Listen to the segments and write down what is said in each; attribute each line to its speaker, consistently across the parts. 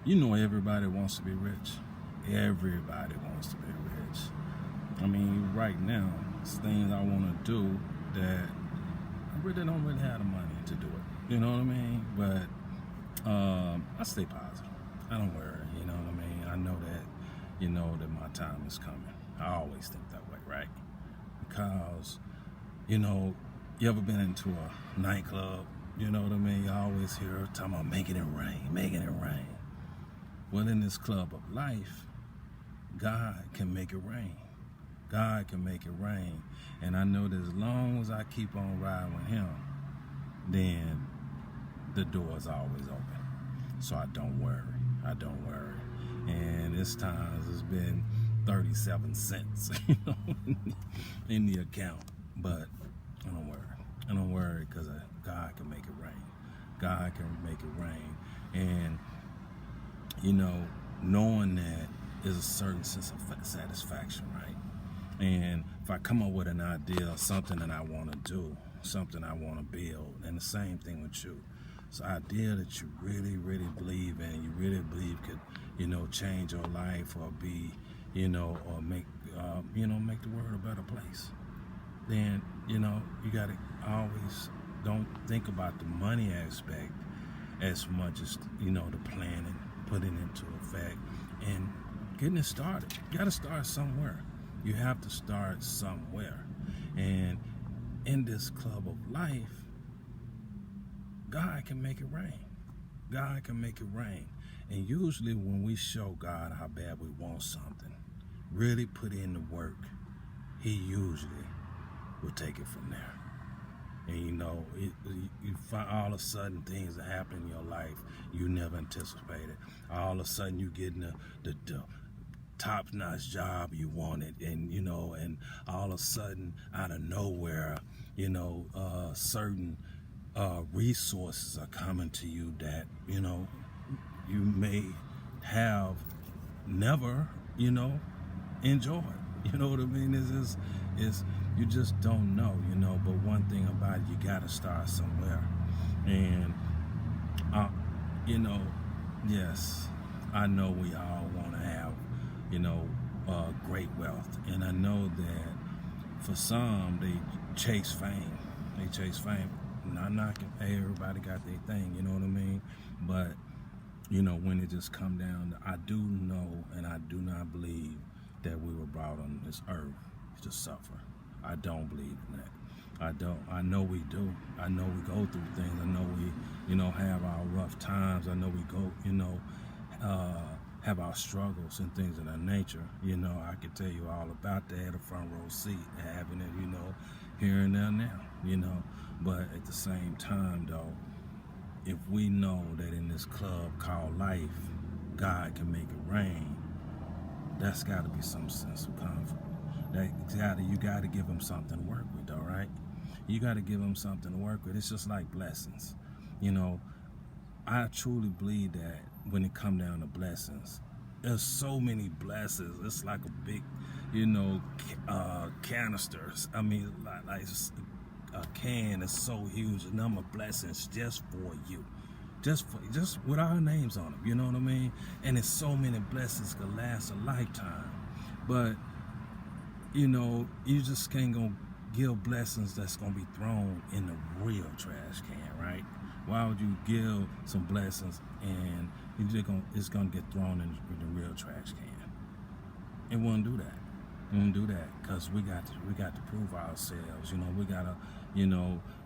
Speaker 1: You know, everybody wants to be rich. Everybody wants to be rich. I mean, right now, it's things I want to do that I really don't really have the money to do it. You know what I mean? But I stay positive. I don't worry. You know what I mean? I know that, that my time is coming. I always think that way, right? Because, you know, you ever been into a nightclub? You know what I mean? You always hear talking about making it rain, making it rain. Well, in this club of life, God can make it rain. God can make it rain. And I know that as long as I keep on riding with Him, then the door is always open. So I don't worry. I don't worry. And this time it's been 37 cents, in the account. But I don't worry. I don't worry because God can make it rain. God can make it rain. And, knowing that is a certain sense of satisfaction, right? And if I come up with an idea, something that I want to do, something I want to build, and the same thing with you. It's an idea that you really, really believe in, you really believe could, change your life or be, or make, make the world a better place. Then, you got to always don't think about the money aspect as much as, the planning, putting into effect, and getting it started. You got to start somewhere. You have to start somewhere. And in this club of life, God can make it rain. God can make it rain. And usually when we show God how bad we want something, really put in the work, He usually will take it from there. And you find all of a sudden things that happen in your life you never anticipated. All of a sudden you get in the top-notch job you wanted, and all of a sudden out of nowhere, certain resources are coming to you that you may have never enjoyed. You know what I mean? Is you just don't know, but one thing about it, you gotta start somewhere. And yes, I know we all want to have great wealth, and I know that for some they chase fame. They chase fame. Not knocking. Hey, everybody got their thing. You know what I mean? But when it just come down to, I do know, and I do not believe that we were brought on this earth to suffer. I don't believe in that. I don't. I know we do. I know we go through things. I know we, have our rough times. I know we go, have our struggles and things of that nature. I could tell you all about that at a front row seat, having it, here and there now, But at the same time, though, if we know that in this club called life, God can make it rain, that's got to be some sense of comfort. You got to give Him something to work with, all right? You got to give Him something to work with. It's just like blessings. I truly believe that when it come down to blessings, there's so many blessings. It's like a big, canisters. I mean, like a can is so huge, a number of blessings just for you. Just with our names on them, you know what I mean? And it's so many blessings could last a lifetime. But, you just can't go give blessings that's going to be thrown in the real trash can, right? Why would you give some blessings and it's going to get thrown in the real trash can? It won't do that. It won't do that because we got to prove ourselves. We got to,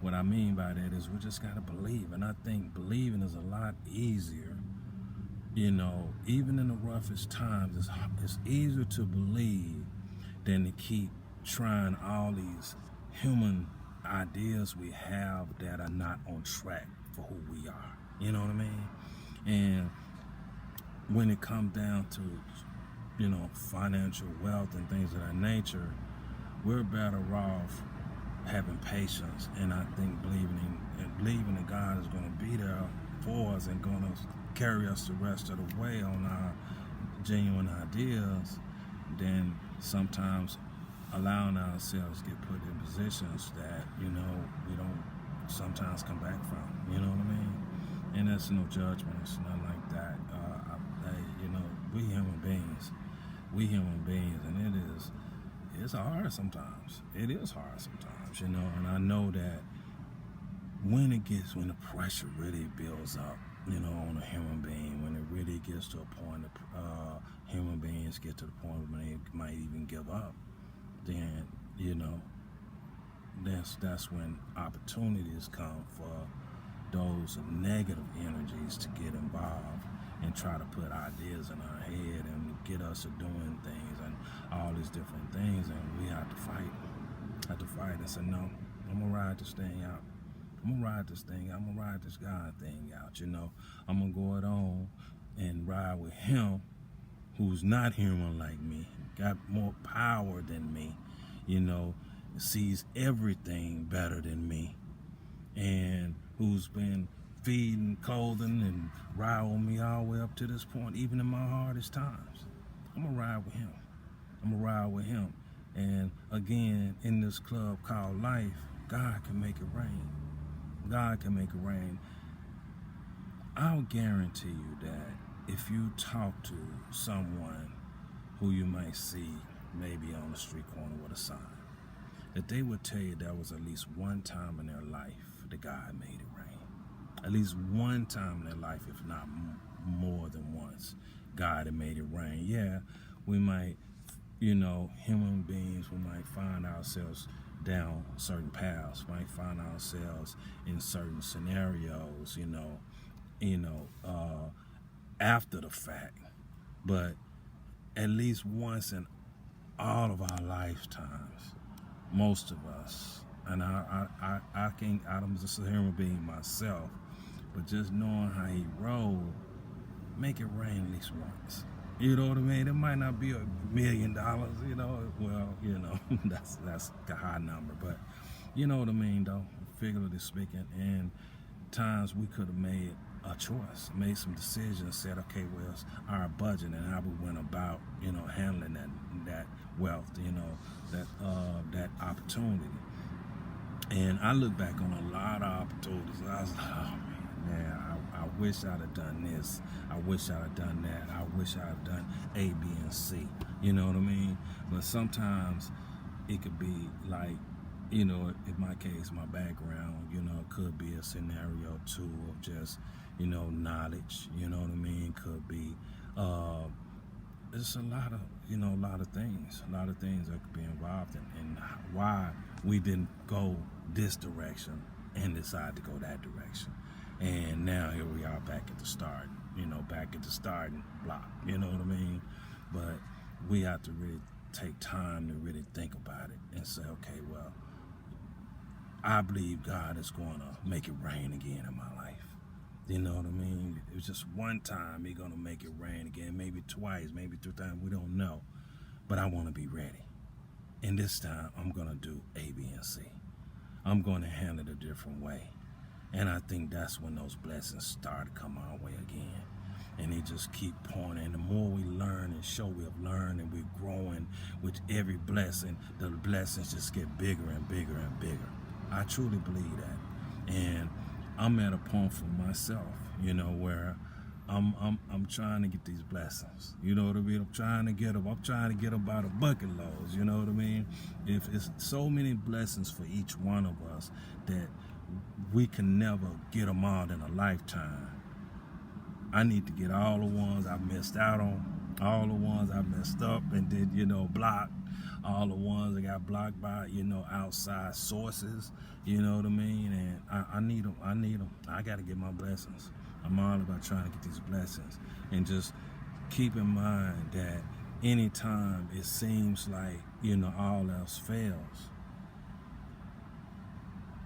Speaker 1: what I mean by that is we just got to believe. And I think believing is a lot easier, even in the roughest times. It's easier to believe than to keep trying all these human ideas we have that are not on track for who we are. You know what I mean? And when it comes down to, financial wealth and things of that nature, we're better off having patience, and I think believing that God is going to be there for us and going to carry us the rest of the way on our genuine ideas, then sometimes allowing ourselves to get put in positions that, we don't sometimes come back from. You know what I mean? And that's no judgment. It's nothing like that. We human beings, and it's hard sometimes. It is hard sometimes, you know. And I know that when the pressure really builds up, you know, on a human being, when it really gets to a point that human beings get to the point where they might even give up, then, you know, that's when opportunities come for those negative energies to get involved and try to put ideas in our head and get us to doing things and all these different things, and we have to fight and say, no, I'm gonna ride this thing out. I'm gonna ride this God thing out, you know. I'm gonna go it on and ride with him who's not human like me, got more power than me, you know, sees everything better than me, and who's been feeding, clothing, and riding me all the way up to this point, even in my hardest times. I'm gonna ride with him. And again, in this club called life, God can make it rain. God can make it rain. I'll guarantee you that if you talk to someone who you might see maybe on the street corner with a sign, that they would tell you there was at least one time in their life that God made it rain. At least one time in their life, if not more than once, God had made it rain. Yeah, we might, you know, human beings, we might find ourselves down certain paths, might find ourselves in certain scenarios, after the fact. But at least once in all of our lifetimes, most of us, and I'm just a human being myself, but just knowing how he rolled, make it rain at least once. You know what I mean? It might not be $1 million, you know. Well, you know, that's a high number, but you know what I mean, though, figuratively speaking. And times we could have made a choice, made some decisions, said, okay, well, it's our budget and how we went about, you know, handling that wealth, you know, that opportunity. And I look back on a lot of opportunities, and I was like, oh man, I wish I'd have done this. I wish I'd have done that. I wish I'd have done A, B, and C. You know what I mean? But sometimes it could be like, you know, in my case, my background, you know, it could be a scenario too of just, you know, knowledge. You know what I mean? Could be, it's a lot of things that could be involved in why we didn't go this direction and decide to go that direction. And now here we are back at the start, you know, back at the starting block, you know what I mean? But we have to really take time to really think about it and say, okay, well, I believe God is going to make it rain again in my life. You know what I mean? It was just one time He's going to make it rain again, maybe twice, maybe 3 times, we don't know. But I want to be ready. And this time I'm going to do A, B, and C. I'm going to handle it a different way. And I think that's when those blessings start to come our way again. And they just keep pouring. And the more we learn and show we have learned and we're growing with every blessing, the blessings just get bigger and bigger and bigger. I truly believe that. And I'm at a point for myself, you know, where I'm trying to get these blessings. You know what I mean? I'm trying to get them. I'm trying to get them by the bucket loads. You know what I mean? If it's so many blessings for each one of us that we can never get them all in a lifetime. I need to get all the ones I missed out on, all the ones I messed up and did, you know, blocked, all the ones that got blocked by, you know, outside sources, you know what I mean? And I need them. I got to get my blessings. I'm all about trying to get these blessings. And just keep in mind that anytime it seems like, you know, all else fails,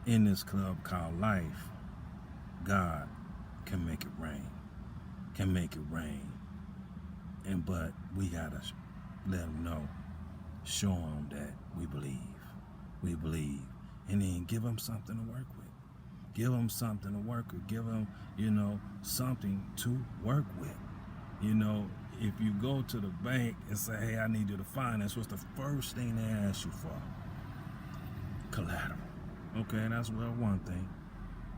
Speaker 1: in this club called life, God can make it rain. Can make it rain. But we gotta let Him know, show Him that we believe, and then give Him something to work with. Give Him something to work with. Give Him, you know, something to work with. You know, if you go to the bank and say, hey, I need you to finance, what's the first thing they ask you for? Collateral. Okay, that's well one thing.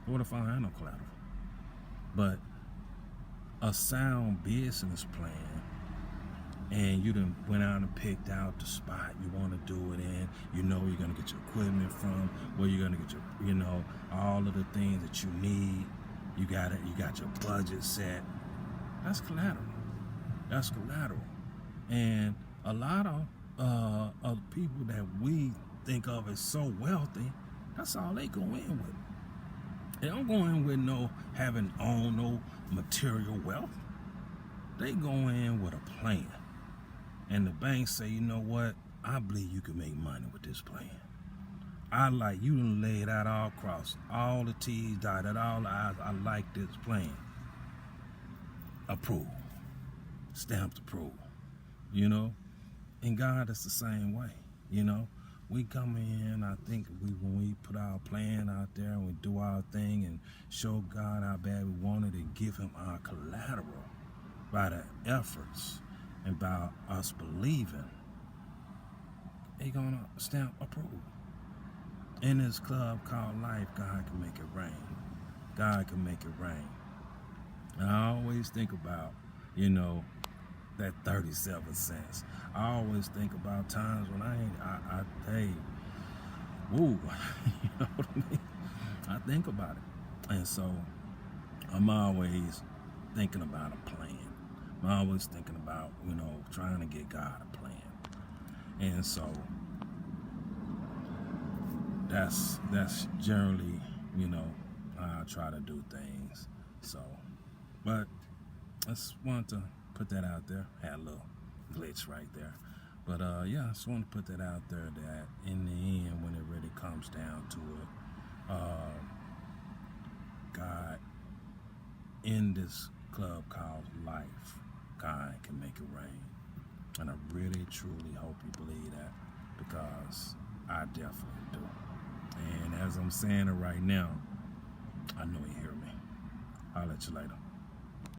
Speaker 1: What if I don't have no collateral? But a sound business plan and you done went out and picked out the spot you want to do it in. You know you're gonna get your equipment from, where you're gonna get your, all of the things that you need. You got it. You got your budget set. That's collateral. That's collateral. And a lot of people that we think of as so wealthy, that's all they go in with. They don't go in with having owned no material wealth. They go in with a plan. And the bank say, you know what? I believe you can make money with this plan. I like you done laid out all across, all the T's, dotted all the I's. I like this plan. Approve. Stamped approve. And God is the same way. We come in, I think when we put our plan out there and we do our thing and show God how bad we want it and give him our collateral by the efforts and by us believing, he gonna stamp approve. In this club called life, God can make it rain. God can make it rain. And I always think about, that 37 cents. I always think about times when hey, woo, you know what I mean? I think about it. And so I'm always thinking about a plan. I'm always thinking about, trying to get God a plan. And so that's generally, how I try to do things. So, but I just wanted to put that out there. Had a little glitch right there. But I just want to put that out there that in the end, when it really comes down to it, God, in this club called life, God can make it rain. And I really, truly hope you believe that, because I definitely do. And as I'm saying it right now, I know you hear me. I'll let you later.